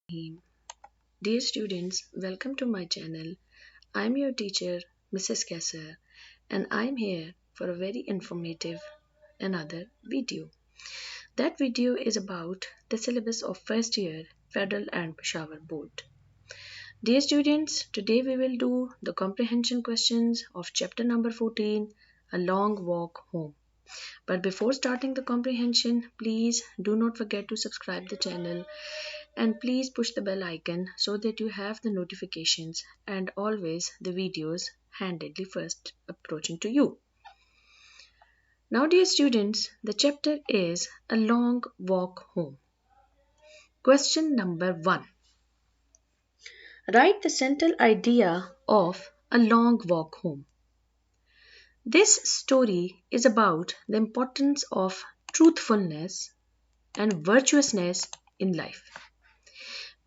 Rahim. Dear students, welcome to my channel. I'm your teacher, Mrs. Kesser, and I'm here for a very informative another video. That video is about the syllabus of first year Federal and Peshawar Board. Dear students, today we will do the comprehension questions of chapter number 14, A Long Walk Home. But before starting the comprehension, please do not forget to subscribe the channel and please push the bell icon so that you have the notifications and always the videos handedly first approaching to you. Now dear students, the chapter is A Long Walk Home. Question number 1. Write the central idea of A Long Walk Home. This story is about the importance of truthfulness and virtuousness in life.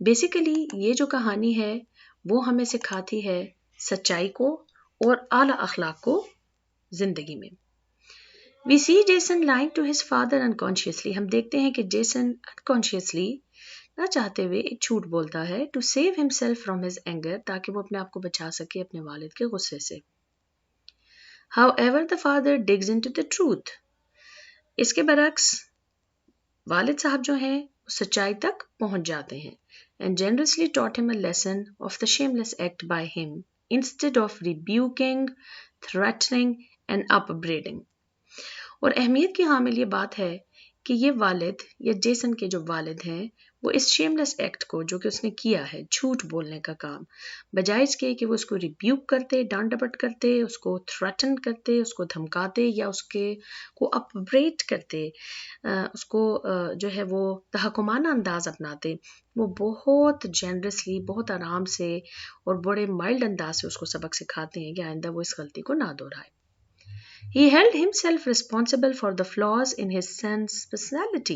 Basically ये जो कहानी है वो हमें सिखाती है सच्चाई को और आला अखलाक को जिंदगी में. We see Jason lying to his father unconsciously. हम देखते हैं कि जेसन unconsciously ना चाहते हुए एक झूठ बोलता है to save himself from his anger ताकि वो अपने आप को बचा सके अपने वालिद के गुस्से से. However, the father digs into the truth. इसके बरक्स वालिद साहब जो हैं सच्चाई तक पहुंच जाते हैं and generously taught him a lesson of the shameless act by him instead of rebuking, threatening and upbraiding. और अहमियत की हामिल ये बात है कि ये वालिद या जेसन के जो वालिद हैं वो इस शेमलेस एक्ट को जो कि उसने किया है झूठ बोलने का काम बजाय इसके कि वो उसको रिब्यूक करते डांट डपट करते उसको थ्रेटन करते उसको धमकाते या उसके को अपब्रेड करते उसको जो है वो तहकुमाना अंदाज अपनाते वो बहुत जेनरसली बहुत आराम से और बड़े माइल्ड अंदाज से उसको सबक सिखाते हैं कि आइंदा वो इस गलती को ना दोहराए. He held himself responsible for the flaws in his son's personality,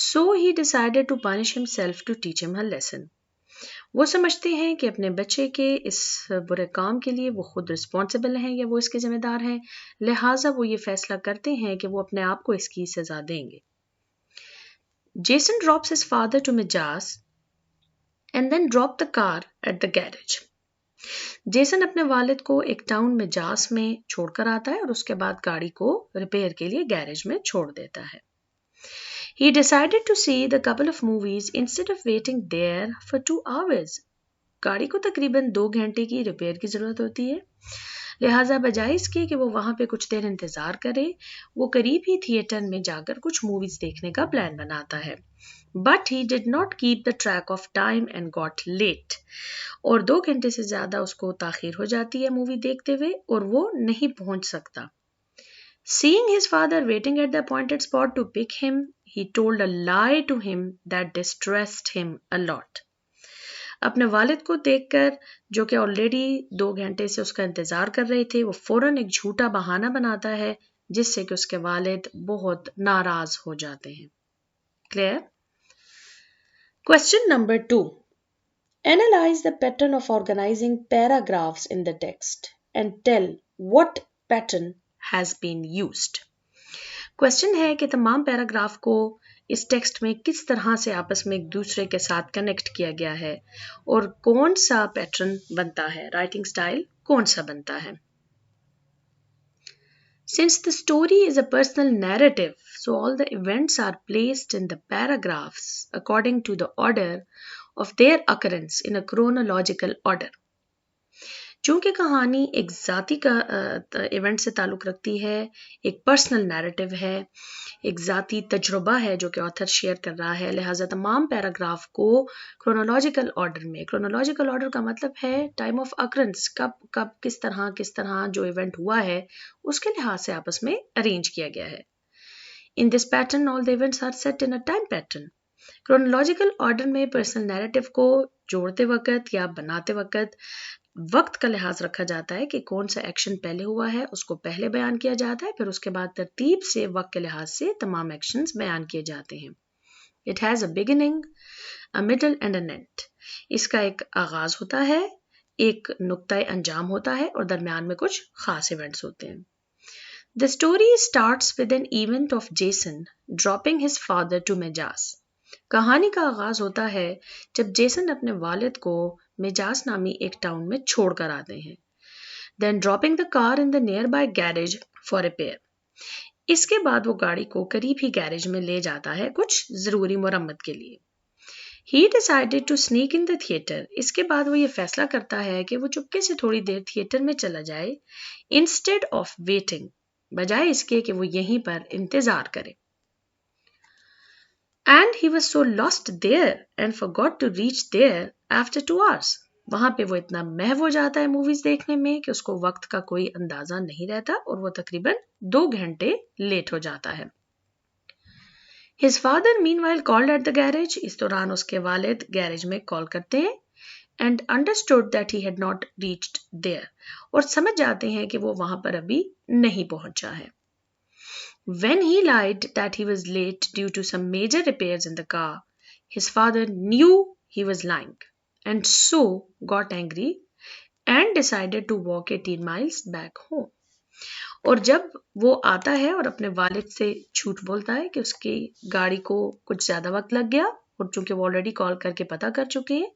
so he decided to punish himself to teach him a lesson. वो समझते हैं कि अपने बच्चे के इस बुरे काम के लिए वो खुद रिस्पॉन्सिबल हैं या वो इसके जिम्मेदार हैं, लिहाजा वो ये फैसला करते हैं कि वो अपने आप को इसकी सजा देंगे. Jason drops his father to Mijas and then dropped the car at the garage. Jason अपने वालिद को एक टाउन में जास में छोड़कर आता है और उसके बाद गाड़ी को रिपेयर के लिए गैरेज में छोड़ देता है. He decided to see the couple of movies instead of waiting there for 2 hours. गाड़ी को तकरीबन 2 घंटे की रिपेयर की ज़रूरत होती है, लिहाजा बजाय इसके कि वो वहाँ पे कुछ देर इंतज़ार करे वो करीब ही थिएटर में जाकर कुछ मूवीज़ देखने का प्लान बनाता है. But he did not keep the track of time and got late. और 2 घंटे से ज़्यादा उसको ताख़ीर हो जाती है मूवी देखते हुए और वो नहीं पहुंच सकता. Seeing his father waiting at the appointed spot to pick him, he told a lie to him that distressed him a lot. अपने वालिद को देखकर जो कि ऑलरेडी 2 घंटे से उसका इंतज़ार कर रहे थे वो फ़ौरन एक झूठा बहाना बनाता है जिससे कि उसके वालिद बहुत नाराज़ हो जाते हैं. Clear? Question number 2. Analyze the pattern of organizing paragraphs in the text and tell what pattern has been used. Question है कि तमाम पैराग्राफ को इस टेक्स्ट में किस तरह से आपस में एक दूसरे के साथ कनेक्ट किया गया है और कौन सा पैटर्न बनता है, राइटिंग स्टाइल कौन सा बनता है. Since the story is a personal narrative, so all the events are placed in the paragraphs according to the order of their occurrence in a chronological order. चूंकि कहानी एक ज़ाती का इवेंट से ताल्लुक़ रखती है, एक पर्सनल नैरेटिव है, एक ज़ाती तजुर्बा है जो कि ऑथर शेयर कर रहा है, लिहाजा तमाम पैराग्राफ को क्रोनोलॉजिकल ऑर्डर में, क्रोनोलॉजिकल ऑर्डर का मतलब है टाइम ऑफ अकरेंस, कब किस तरह जो इवेंट हुआ है उसके लिहाज से आपस में अरेंज किया गया है. In this pattern all the events are set in a time pattern. Chronological order में पर्सनल नैरेटिव को जोड़ते वक्त या बनाते वक्त का लिहाज रखा जाता है कि कौन सा एक्शन पहले हुआ है उसको पहले बयान किया जाता है, फिर उसके बाद तरतीब से वक्त के लिहाज से तमाम एक्शंस बयान किए जाते हैं. It has a beginning, a middle and a and. इसका एक आगाज होता है, एक नुक्ता अंजाम होता है और दरमियान में कुछ खास इवेंट्स होते हैं. The story starts with an event of Jason dropping his father to Majas. कहानी का आगाज होता है जब जेसन अपने वालिद को मिजाज नामी एक टाउन में छोड़कर आते हैं, then dropping the car in the nearby garage for repair. इसके बाद वो गाड़ी को करीब ही गैरेज में ले जाता है कुछ जरूरी मुरम्मत के लिए। He decided to sneak in the theater। इसके बाद वो ये फैसला करता है कि वो चुपके से थोड़ी देर थिएटर में चला जाए, instead of waiting, बजाय इसके कि वो यहीं पर इंतजार करे। And he was so lost there and forgot to reach there after 2 hours। वहां पे वो इतना महव हो जाता है मूवीज देखने में कि उसको वक्त का कोई अंदाजा नहीं रहता और वो तकरीबन 2 घंटे लेट हो जाता है। His father meanwhile called at the garage। इस दौरान उसके वालिद गैरेज में कॉल करते हैं and understood that he had not reached there। और समझ जाते हैं कि वो वहां पर अभी नहीं पहुंचा है। When he lied that he was late due to some major repairs in the car, his father knew he was lying and so got angry and decided to walk 18 miles back home। और जब वो आता है और अपने वालिद से झूठ बोलता है कि उसकी गाड़ी को कुछ ज्यादा वक्त लग गया, और चूंकि वो ऑलरेडी कॉल करके पता कर चुके हैं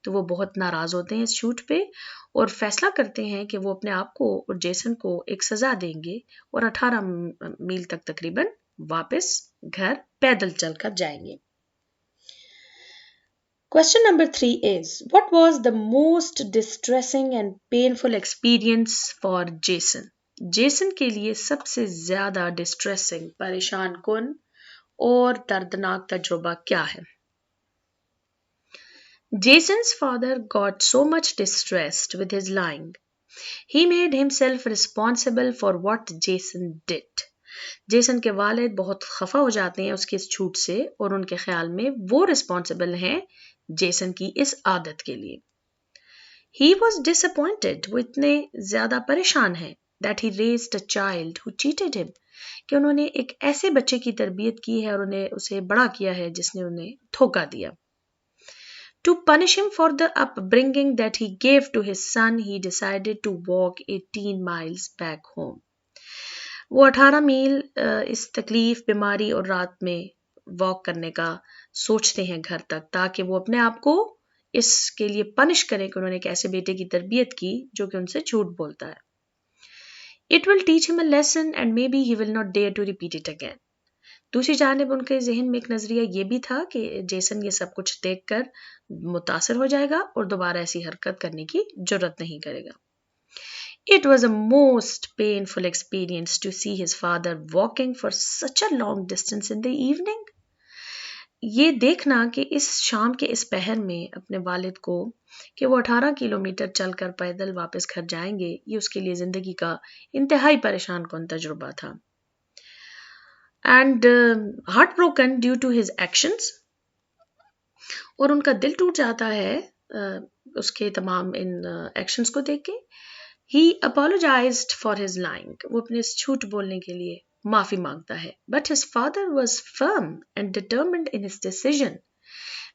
तो वो बहुत नाराज होते हैं इस झूठ पे और फैसला करते हैं कि वो अपने आप को और जेसन को एक सजा देंगे और 18 मील तक तकरीबन वापस घर पैदल चलकर जाएंगे। Question number 3 is, what was the most distressing and painful experience for Jason? Jason के लिए सबसे ज्यादा डिस्ट्रेसिंग, परेशान कुन और दर्दनाक तजुर्बा क्या है? Jason's father got so much distressed with his lying, he made himself responsible for what Jason did। Jason के वालिद बहुत खफा हो जाते हैं उसके इस झूठ से और उनके ख्याल में वो रिस्पॉन्सिबल हैं जेसन की इस आदत के लिए। He was disappointed, वो इतने ज्यादा परेशान हैं that he raised a child who cheated him, कि उन्होंने एक ऐसे बच्चे की तरबियत की है और उन्हें उसे बड़ा किया है जिसने उन्हें धोखा दिया। To punish him for the upbringing that he gave to his son, he decided to walk 18 miles back home। वो 18 मील इस तकलीफ, बीमारी और रात में वॉक करने का सोचते हैं घर तक, ताकि वो अपने आप को इसके लिए पनिश करें कि उन्होंने एक ऐसे बेटे की तरबियत की जो कि उनसे झूठ बोलता है। It will teach him a lesson and maybe he will not dare to repeat it again। दूसरी जानिब उनके जहन में एक नजरिया ये भी था कि जेसन ये सब कुछ देखकर मुतासर हो जाएगा और दोबारा ऐसी हरकत करने की जरूरत नहीं करेगा। It was a most painful experience to see his father walking for such a long distance in the evening। ये देखना कि इस शाम के इस पहर में अपने वालिद को कि वो 18 किलोमीटर चलकर पैदल वापस घर जाएंगे, ये उसके लिए जिंदगी का इंतहाई परेशान कौन तजुर्बा था। And heart broken due to his actions, और उनका दिल टूट जाता है उसके तमाम इन एक्शंस को देख के। ही अपोलोजाइज्ड फॉर हिज लाइंग, वो अपने इस झूठ बोलने के लिए माफी मांगता है। But his father was firm and determined in his decision,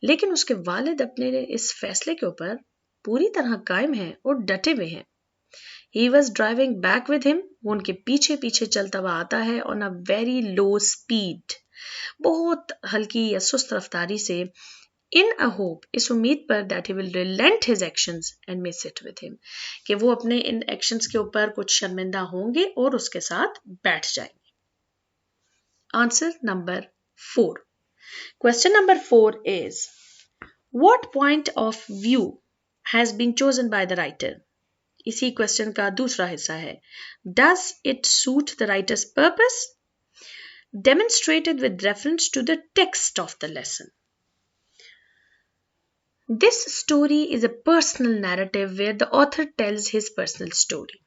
लेकिन उसके वालिद अपने इस फैसले के ऊपर पूरी तरह कायम हैं और डटे हुए हैं। He was driving back with him, वो उनके पीछे पीछे चलता हुआ आता है on a very low speed, बहुत हल्की या सुस्त रफ्तारी से, in a hope, इस उम्मीद पर that he will relent his actions and may sit with him, कि वो अपने इन एक्शंस के ऊपर कुछ शर्मिंदा होंगे और उसके साथ बैठ जाएंगे। Answer number 4. Question number 4 is, what point of view has been chosen by the writer? इसी क्वेश्चन का दूसरा हिस्सा है, Does it suit the writer's purpose? Demonstrated with reference to the text of the lesson. This story is a personal narrative where the author tells his personal story.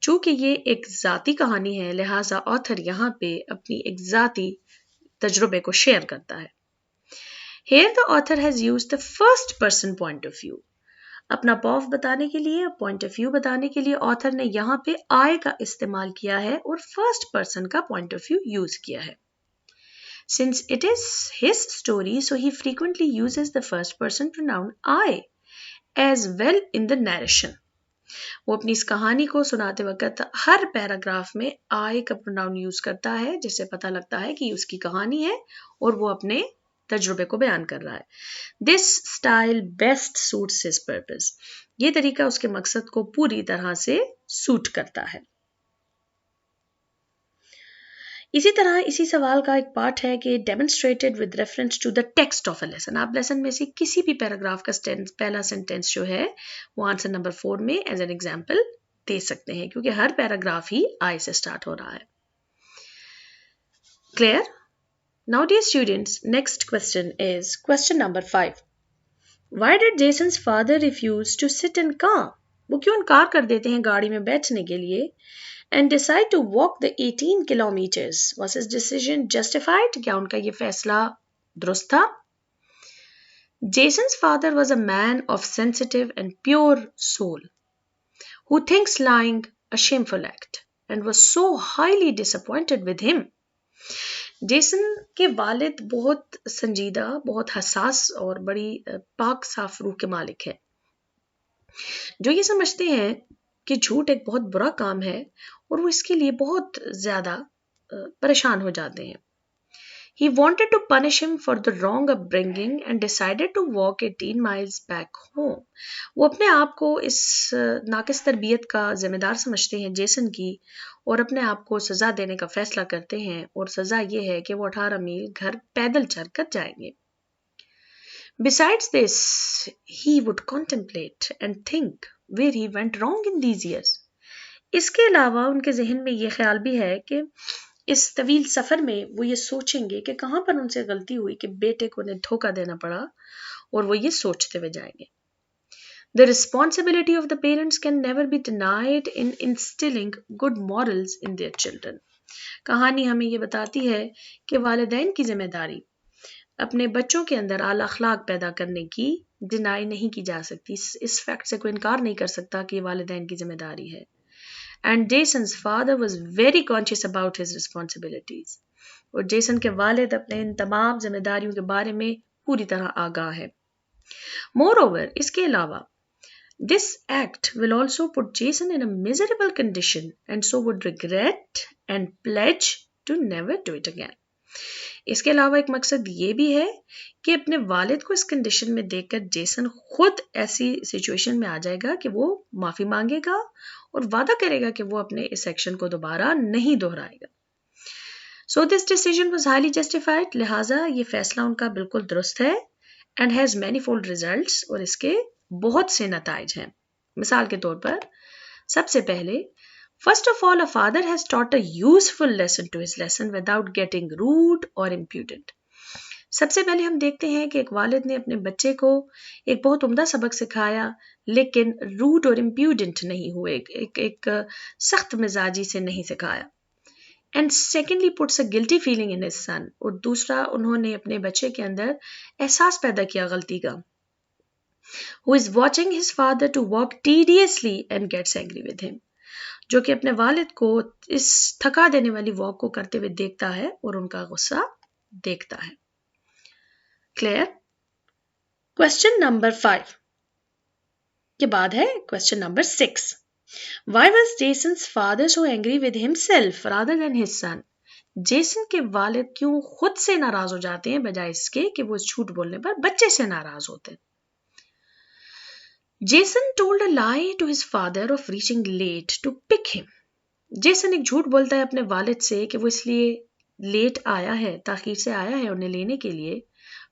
चूंकि ये एक जाती कहानी है, लिहाजा ऑथर यहाँ पे अपनी एक जाती तजुर्बे को शेयर करता है। Here the author has used the first person point of view। अपना पॉफ बताने के लिए, पॉइंट ऑफ व्यू बताने के लिए ऑथर ने यहाँ पे I का इस्तेमाल किया है और फर्स्ट पर्सन का पॉइंट ऑफ व्यू यूज किया है। Since it is his story, so he frequently uses the first person pronoun I as well in the narration। वो अपनी इस कहानी को सुनाते वक्त हर पैराग्राफ में I का प्रोनाउन यूज करता है, जिससे पता लगता है कि उसकी कहानी है और वो अपने तजुर्बे को बयान कर रहा है. This style best suits his purpose. ये तरीका उसके मकसद को पूरी तरह से सूट करता है. इसी तरह इसी सवाल का एक पार्ट है कि demonstrated with reference to the text of a lesson. आप लेसन में से किसी भी पैराग्राफ का पहला सेंटेंस जो है वो आंसर नंबर 4 में एज एन एग्जाम्पल दे सकते हैं, क्योंकि हर पैराग्राफ ही आई से स्टार्ट हो रहा है. Clear? Now dear students, next question is question number 5. Why did Jason's father refuse to sit in car? वो क्यों इनकार कर देते हैं गाड़ी में बैठने के लिए and decide to walk the 18 kilometers? Was his decision justified? क्या उनका ये फैसला दुरुस्त था? Jason's father was a man of sensitive and pure soul who thinks lying a shameful act and was so highly disappointed with him. Jason के वालिद बहुत संजीदा, बहुत हसास और बड़ी पाक साफ रूह के मालिक हैं, जो ये समझते हैं कि झूठ एक बहुत बुरा काम है और वो इसके लिए बहुत ज़्यादा परेशान हो जाते हैं. He wanted to punish him for the wrong upbringing and decided to walk 18 miles back home. वो अपने आप को इस नाकिस तरबियत का जिम्मेदार समझते हैं जेसन की, और अपने आप को सज़ा देने का फैसला करते हैं, और सज़ा ये है कि वो 18 मील घर पैदल चलकर जाएंगे. Besides this, he would contemplate and think where he went wrong in these years. इसके अलावा उनके जहन में ये ख्याल भी है कि इस तवील सफ़र में वो ये सोचेंगे कि कहाँ पर उनसे गलती हुई कि बेटे को उन्हें धोखा देना पड़ा, और वो ये सोचते हुए जाएंगे. The responsibility of the parents can never be denied in instilling good morals in their children. कहानी हमें ये बताती है कि वालिदैन की जिम्मेदारी अपने बच्चों के अंदर आला अखलाक पैदा करने की डिनाई नहीं की जा सकती. इस फैक्ट से कोई इनकार नहीं कर सकता कि वालिदैन की जिम्मेदारी है. And Jason's father was very conscious about his responsibilities. और जेसन के वालिद अपने इन तमाम जिम्मेदारियों के बारे में पूरी तरह आगाह है. Moreover, इसके अलावा this act will also put Jason in a miserable condition and so would regret and pledge to never do it again. इसके अलावा एक मकसद ये भी है कि अपने वालिद को इस कंडीशन में देखकर जेसन खुद ऐसी सिचुएशन में आ जाएगा कि वो माफ़ी मांगेगा और वादा करेगा कि वो अपने इस एक्शन को दोबारा नहीं दोहराएगा. So this decision was highly justified. लिहाजा ये फैसला उनका बिल्कुल दुरुस्त है एंड हैज़ मैनीफोल्ड रिजल्ट्स, और इसके बहुत से नताइज हैं. मिसाल के तौर पर सबसे पहले, first of all, a father has taught a useful lesson to his lesson without getting rude or impudent. सबसे पहले हम देखते हैं कि एक वालिद ने अपने बच्चे को एक बहुत उम्दा सबक सिखाया, लेकिन रूड और इम्प्यूडेंट नहीं हुए, एक सख्त मिजाजी से नहीं सिखाया. And secondly puts a guilty feeling in his son. और दूसरा, उन्होंने अपने बच्चे के अंदर एहसास पैदा किया गलती का. Who is watching his father to walk tediously and gets angry with him. जो कि अपने वालिद को इस थका देने वाली वॉक को करते हुए देखता है और उनका गुस्सा देखता है. क्लियर? क्वेश्चन नंबर 5 के बाद है question number 6. Why was Jason's father so angry with himself rather than his son? Jason के वालिद क्यों खुद से नाराज हो जाते हैं बजाय इसके कि वो झूठ बोलने पर बच्चे से नाराज होते हैं. Jason told a lie to his father of reaching late to pick him. Jason एक झूठ बोलता है अपने वालिद से कि वो इसलिए लेट आया है, ताखीर से आया है उन्हें लेने के लिए,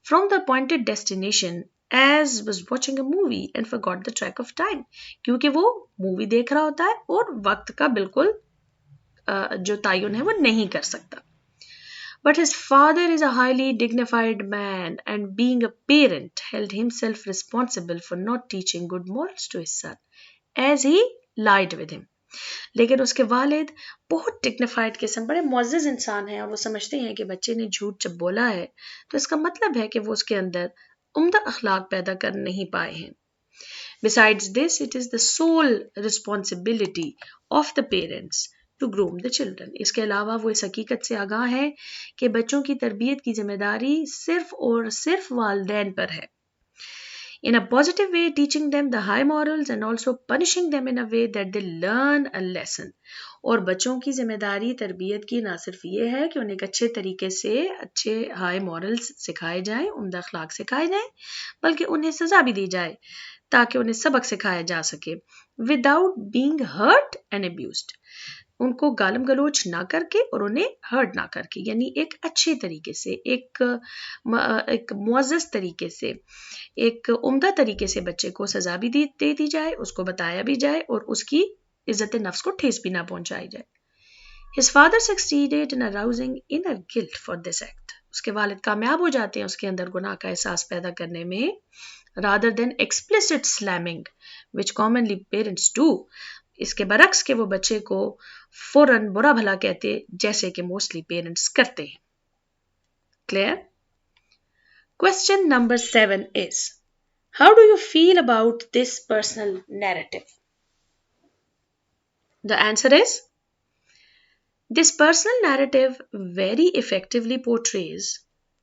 from the appointed destination as was watching a movie and forgot the track of time. क्योंकि वो मूवी देख रहा होता है और वक्त का बिल्कुल जो तायुन है वो नहीं कर सकता. But his father is a highly dignified man and being a parent held himself responsible for not teaching good morals to his son as he lied with him. लेकिन उसके वालिद बहुत डिग्निफाइड किस्म, बड़े मुअज़्ज़ज़ इंसान हैं और वो समझते हैं कि बच्चे ने झूठ जब बोला है तो इसका मतलब है कि वो उसके अंदर उम्दा अखलाक पैदा कर नहीं पाए हैं. Besides this, it is the sole responsibility of the parents to groom the children. इसके अलावा वो इस हकीकत से आगाह है कि बच्चों की तरबियत की जिम्मेदारी सिर्फ और सिर्फ वालिदैन पर है. in a positive way, teaching them the high morals and also punishing them in a way that they learn a lesson. और बच्चों की जिम्मेदारी तरबियत की ना सिर्फ ये है कि उन्हें एक अच्छे तरीके से अच्छे हाई मॉरल्स सिखाए जाएं, उम्दा अखलाक सिखाए जाएं, बल्कि उन्हें सजा भी दी जाए ताकि उन्हें सबक सिखाया जा सके without being hurt and abused. उनको गालम गलोच ना करके और उन्हें हर्ट ना करके, यानी एक अच्छे तरीके से, एक मुअज़्ज़ज़ तरीके से, एक उम्दा तरीके से बच्चे को सजा भी दे दी जाए, उसको बताया भी जाए और उसकी इज्जत नफ्स को ठेस भी ना पहुंचाई जाए. His father succeeded in arousing inner guilt for this act. उसके वालिद कामयाब हो जाते हैं उसके अंदर गुनाह का एहसास पैदा करने में, rather than explicit slamming, which commonly parents do. इसके बरक्स के वो बच्चे को फौरन बुरा भला कहते जैसे कि मोस्टली पेरेंट्स करते हैं. Clear? Question number 7 is, how do you feel about this personal narrative? The answer is, this personal narrative very effectively portrays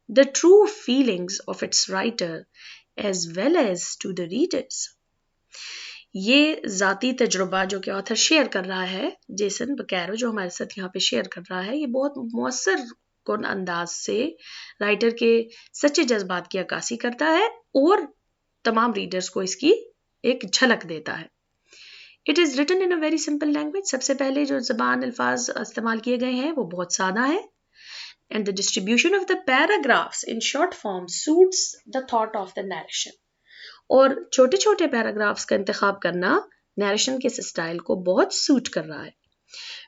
the true feelings of its writer as well as to the readers. ये ज़ाती तजुर्बा जो कि author share कर रहा है, Jason बकैरो जो हमारे साथ यहाँ पे शेयर कर रहा है, ये बहुत मौसर कुन अंदाज से राइटर के सच्चे जज्बात की अक्कासी करता है और तमाम रीडर्स को इसकी एक झलक देता है. It is written in a very simple language. सबसे पहले जो ज़बान अल्फाज इस्तेमाल किए गए हैं वो बहुत सादा है. And the distribution of the paragraphs in short form suits the thought of the narration. और छोटे छोटे पैराग्राफ्स का इंतखाब करना नरेशन के स्टाइल को बहुत सूट कर रहा है.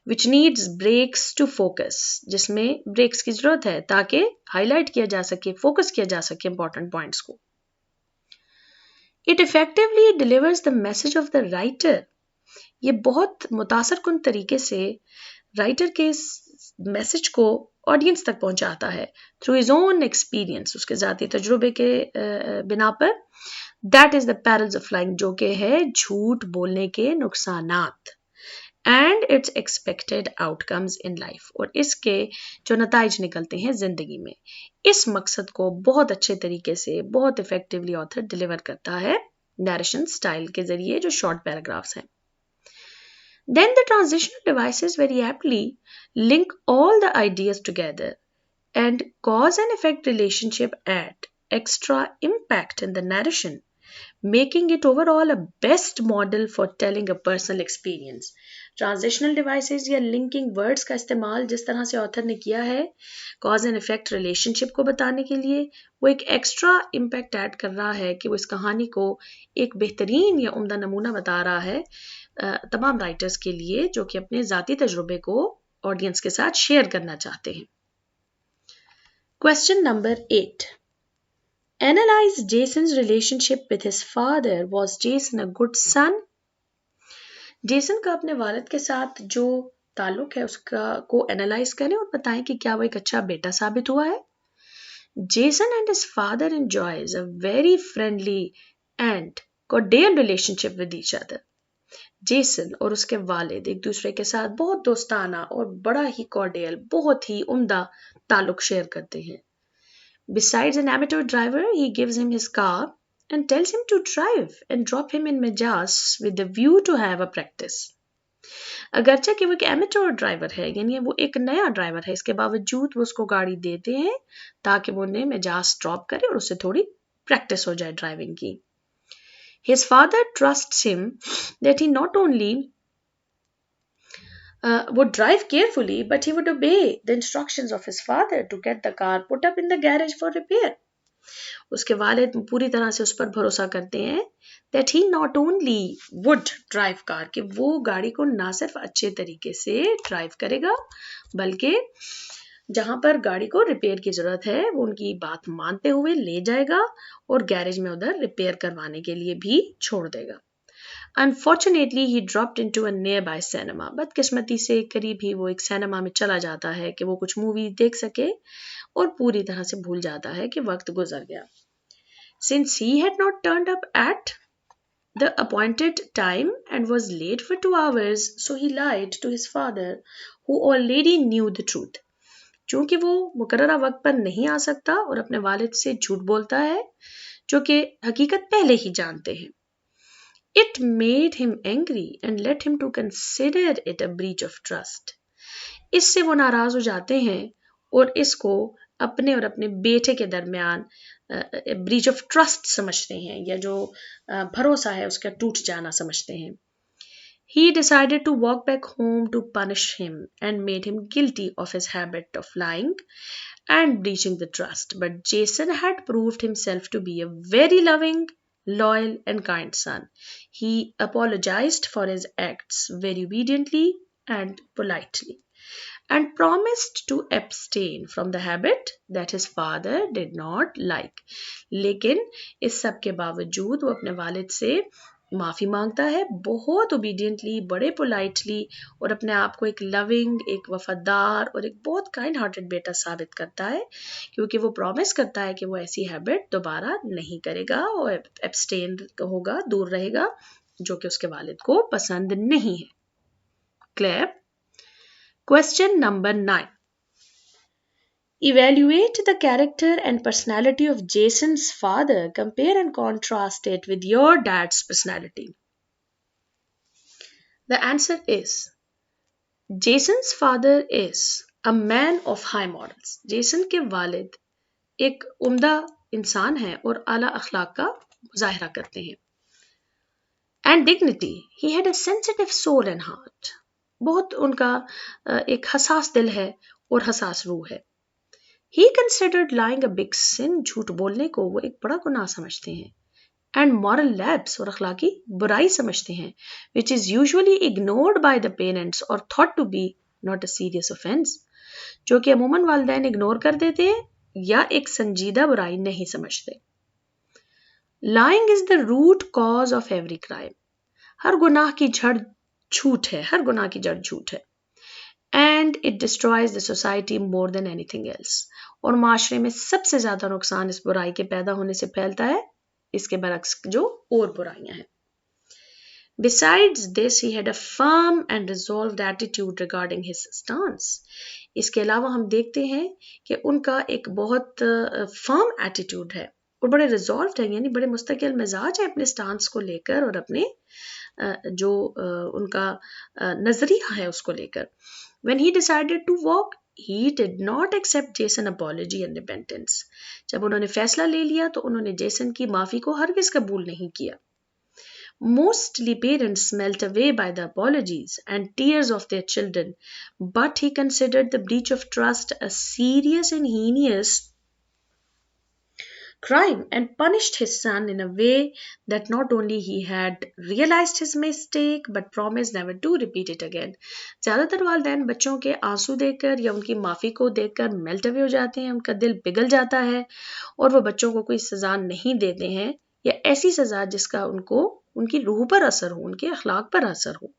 Which needs breaks to focus, जिसमें ब्रेक्स की जरूरत है ताकि हाईलाइट किया जा सके, फोकस किया जा सके इंपॉर्टेंट पॉइंट्स को. It effectively delivers the message of the writer. ये बहुत मुतासर कुन तरीके से राइटर के मैसेज को ऑडियंस तक पहुंचाता है थ्रू हिज ओन एक्सपीरियंस, उसके ज़ाती तजुर्बे के बिना पर. That is the perils of lying, जो कि है झूठ बोलने के नुकसानात, and it's expected outcomes in life, और इसके जो नताइज निकलते हैं जिंदगी में. इस मकसद को बहुत अच्छे तरीके से, बहुत इफेक्टिवली ऑथर डिलीवर करता है नरेशन स्टाइल के जरिए जो शॉर्ट पैराग्राफ्स हैं. Then the transitional devices very aptly link all the ideas together and cause and effect relationship add extra impact in the narration, making it overall a best model for telling a personal experience. Transitional devices या linking words का इस्तेमाल जिस तरह से author ने किया है cause and effect relationship को बताने के लिए, वो एक extra impact add कर रहा है कि वो इस कहानी को एक बेहतरीन या उम्दा नमूना बता रहा है तमाम राइटर्स के लिए जो कि अपने ज़ाती तजुर्बे को ऑडियंस के साथ शेयर करना चाहते हैं. Question number 8. Analyze Jason's relationship with his father. Was Jason a good son? Jason का अपने वालिद के साथ जो ताल्लुक है उसका को एनालाइज करें और बताएं कि क्या वो एक अच्छा बेटा साबित हुआ है. Jason and his father enjoys a very friendly and cordial relationship with each other. Jason और उसके वालिद एक दूसरे के साथ बहुत दोस्ताना और बड़ा ही कॉर्डियल, बहुत ही उम्दा ताल्लुक शेयर करते हैं. Besides an amateur driver, he gives him his car and tells him to drive and drop him in Majas with the view to have a practice. अगरचे कि वो एक एमेच्योर ड्राइवर है, यानी वो एक नया ड्राइवर है, इसके बावजूद वो उसको गाड़ी देते हैं ताकि वो उन्हें मजाज ड्रॉप करे और उससे थोड़ी प्रैक्टिस हो जाए ड्राइविंग की. His father trusts him that he not only would drive carefully, but he would obey the instructions of his father to get the car put up in the garage for repair. उसके वालिद पूरी तरह से उस पर भरोसा करते हैं that he not only would drive car, कि वो गाड़ी को ना सिर्फ अच्छे तरीके से ड्राइव करेगा बल्कि जहां पर गाड़ी को रिपेयर की जरूरत है वो उनकी बात मानते हुए ले जाएगा और गैरेज में उधर रिपेयर करवाने के लिए भी छोड़ देगा. Unfortunately, he dropped into a nearby cinema. बदकिस्मती से करीब ही वो एक सिनेमा में चला जाता है कि वो कुछ मूवी देख सके और पूरी तरह से भूल जाता है कि वक्त गुजर गया. Since he had not turned up at the appointed time and was late for 2 hours, so he lied to his father, who already knew the truth. चूंकि वो मुकर्ररा वक्त पर नहीं आ सकता और अपने वालिद से झूठ बोलता है जो कि हकीकत पहले ही जानते हैं। It made him angry and led him to consider it a breach of trust. इससे वो नाराज हो जाते हैं और इसको अपने और अपने बेटे के दरमियान ब्रीच ऑफ ट्रस्ट समझते हैं, या जो भरोसा है उसका टूट जाना समझते हैं। He decided to walk back home to punish him and made him guilty of his habit of lying and breaching the trust. But Jason had proved himself to be a very loving, loyal, and kind son. He apologized for his acts very obediently and politely, and promised to abstain from the habit that his father did not like. लेकिन इस सब के बावजूद वो अपने वालिद से माफ़ी मांगता है, बहुत ओबीडियंटली, बड़े पोलाइटली, और अपने आप को एक लविंग, एक वफादार और एक बहुत काइंड हार्टेड बेटा साबित करता है, क्योंकि वो प्रॉमिस करता है कि वो ऐसी हैबिट दोबारा नहीं करेगा और एब्सटेन होगा, दूर रहेगा, जो कि उसके वालिद को पसंद नहीं है। Clear? Question number 9. Evaluate the character and personality of Jason's father. Compare and contrast it with your dad's personality. The answer is, Jason's father is a man of high morals. Jason के वालिद एक उम्दा इंसान है और आला अखलाक का मुजाहिरा करते हैं। And dignity. He had a sensitive soul and heart. बहुत उनका एक हसास दिल है और हसास रूह है। He considered lying a big sin. झूठ बोलने को वो एक बड़ा गुनाह समझते हैं। And moral lapse और अखलाकी बुराई समझते हैं, which is usually ignored by the parents or thought to be not a serious offense, जो कि अमूमन वालिदैन इग्नोर कर देते हैं या एक संजीदा बुराई नहीं समझते। Lying is the root cause of every crime. हर गुनाह की जड़ झूठ है, हर गुनाह की जड़ झूठ है। And it destroys the society more than anything else. और माशरे में सबसे ज्यादा नुकसान इस बुराई के पैदा होने से फैलता है, इसके बरक्स जो और बुराइयां हैं। Besides this, he had a firm and resolved attitude regarding his stance. इसके अलावा हम देखते हैं कि उनका एक बहुत फर्म एटीट्यूड है और बड़े रिजॉल्व है, यानी बड़े मुस्तकिल मिजाज है अपने स्टांस को लेकर और अपने जो उनका नजरिया है उसको लेकर। When he decided to walk, he did not accept Jason apology and repentance. जब उन्होंने फैसला ले लिया तो उन्होंने जेसन की माफी को हरगिज कबूल नहीं किया। Mostly parents melt away by the apologies and tears of their children, but he considered the breach of trust a serious and heinous crime and punished his son in a way that not only he had realized his mistake but promised never to repeat it again. ज़्यादातर वालिदैन बच्चों के आंसू देखकर या उनकी माफ़ी को देखकर मेल्ट अवे हो जाते हैं, उनका दिल पिघल जाता है और वो बच्चों को कोई सज़ा नहीं देते हैं या ऐसी सज़ा जिसका उनको उनकी रूह पर असर हो, उनके अखलाक पर असर हो।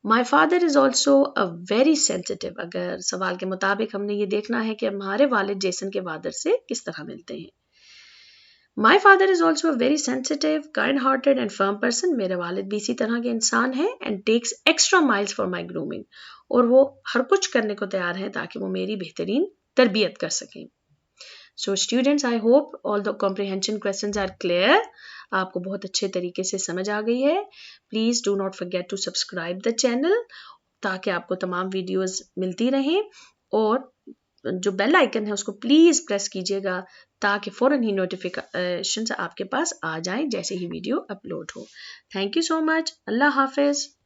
My father is also a very sensitive. अगर सवाल के मुताबिक हमने ये देखना है कि हमारे वालिद जेसन के फादर से किस तरह मिलते हैं। My father is also a very sensitive, kind-hearted and firm person. मेरे वालिद भी इसी तरह के इंसान हैं and takes extra miles for my grooming. और वो हर कुछ करने को तैयार हैं ताकि वो मेरी बेहतरीन तरबियत कर सकें। So students, I hope all the comprehension questions are clear. आपको बहुत अच्छे तरीके से समझ आ गई है। Please do not forget to subscribe the channel ताकि आपको तमाम वीडियोस मिलती रहें और जो बेल आइकन है उसको प्लीज़ प्रेस कीजिएगा ताकि फ़ौरन ही नोटिफिकेशन आपके पास आ जाएं जैसे ही वीडियो अपलोड हो। Thank you so much. अल्लाह हाफिज़।